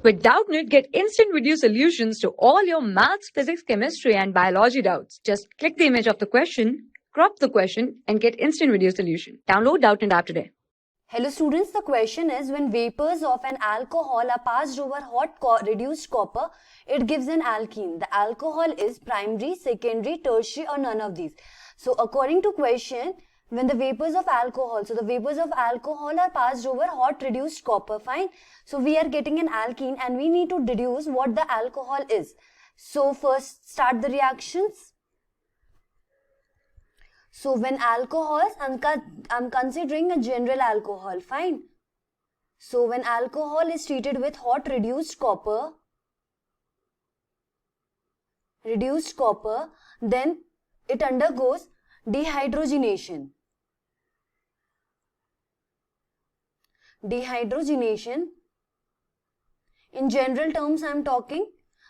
With Doubtnut, get instant video solutions to all your maths, physics, chemistry, and biology doubts. Just click the image of the question, crop the question, and get instant video solution. Download Doubtnut app today. Hello students, the question is when vapors of an alcohol are passed over hot reduced copper, it gives an alkene. The alcohol is primary, secondary, tertiary or none of these. So according to question, when the vapors of alcohol, so the vapors of alcohol are passed over hot reduced copper, fine. So we are getting an alkene and we need to deduce what the alcohol is. So first start the reactions. So when alcohols, I'm considering a general alcohol, fine. So when alcohol is treated with hot reduced copper, then it undergoes dehydrogenation. In general terms I'm talking,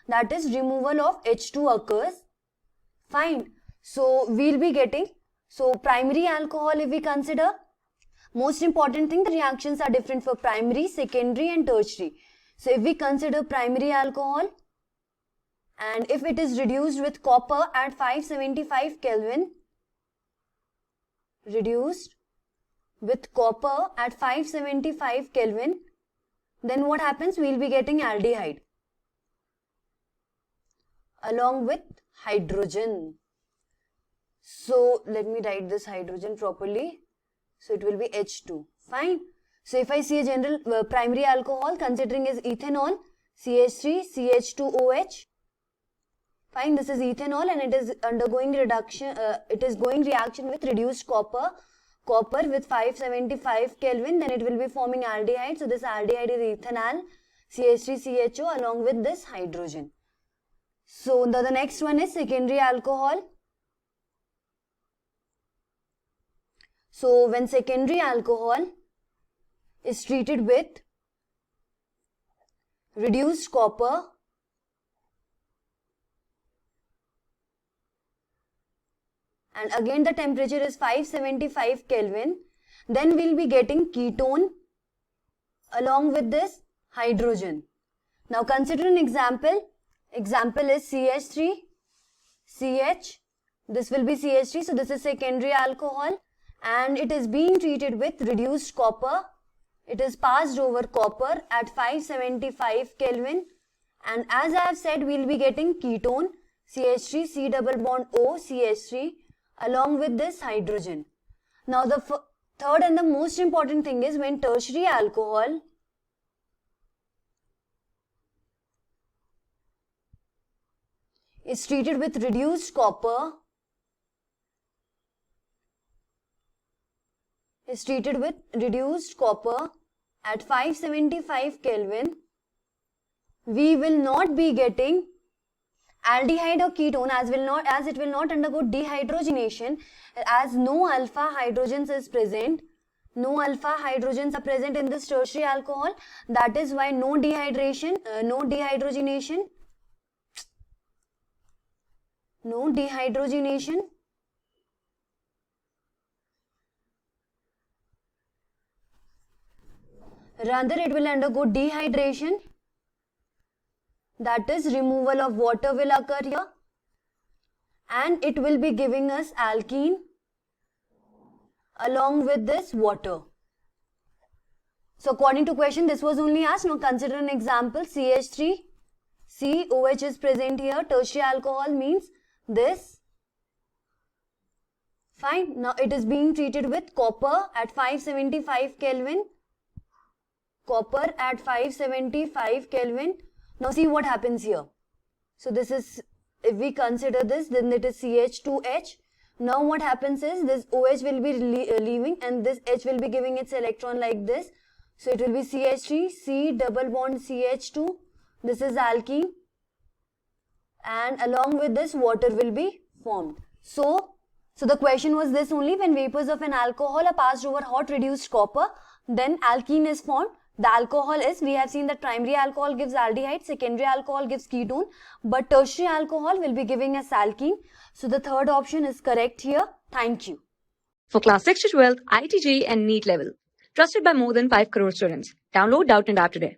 that is removal of H2 occurs, fine. So we'll be getting, so primary alcohol if we consider, most important thing, the reactions are different for primary, secondary and tertiary. So if we consider primary alcohol and if it is reduced with copper at 575 Kelvin, then what happens? We'll be getting aldehyde along with hydrogen. So let me write this hydrogen properly. So it will be H2, fine. So if I see a general primary alcohol, considering is ethanol, CH3, CH2OH, fine. This is ethanol and it is undergoing reduction, it is going reaction with reduced copper with 575 Kelvin, then it will be forming aldehyde. So this aldehyde is ethanal, CH3CHO along with this hydrogen. So the next one is secondary alcohol. So when secondary alcohol is treated with reduced copper and again the temperature is 575 Kelvin, then we'll be getting ketone along with this hydrogen. Now consider an example. Example is CH3, CH. This will be CH3. So this is secondary alcohol and it is being treated with reduced copper. It is passed over copper at 575 Kelvin and as I have said, we'll be getting ketone, CH3, C double bond O, CH3 along with this hydrogen. Now the third and the most important thing is when tertiary alcohol is treated with reduced copper, at 575 Kelvin, we will not be getting aldehyde or ketone as it will not undergo dehydrogenation, as no alpha hydrogens is present. No alpha hydrogens are present in this tertiary alcohol. That is why no dehydrogenation. Rather, it will undergo dehydration. That is, removal of water will occur here. And it will be giving us alkene along with this water. So according to question, this was only asked. Now consider an example. CH3, COH is present here. Tertiary alcohol means this. Fine. Now it is being treated with copper at 575 Kelvin. Now see what happens here. So this is, if we consider this, then it is CH2H. Now what happens is this OH will be leaving and this H will be giving its electron like this. So it will be CH3, C double bond CH2. This is alkene. And along with this water will be formed. So the question was this only: when vapors of an alcohol are passed over hot reduced copper, then alkene is formed. The alcohol is, we have seen that primary alcohol gives aldehyde, secondary alcohol gives ketone, but tertiary alcohol will be giving us alkene. So the third option is correct here. Thank you. For class 6 to 12, IIT JEE and NEET level. Trusted by more than 5 crore students. Download Doubtnut app today.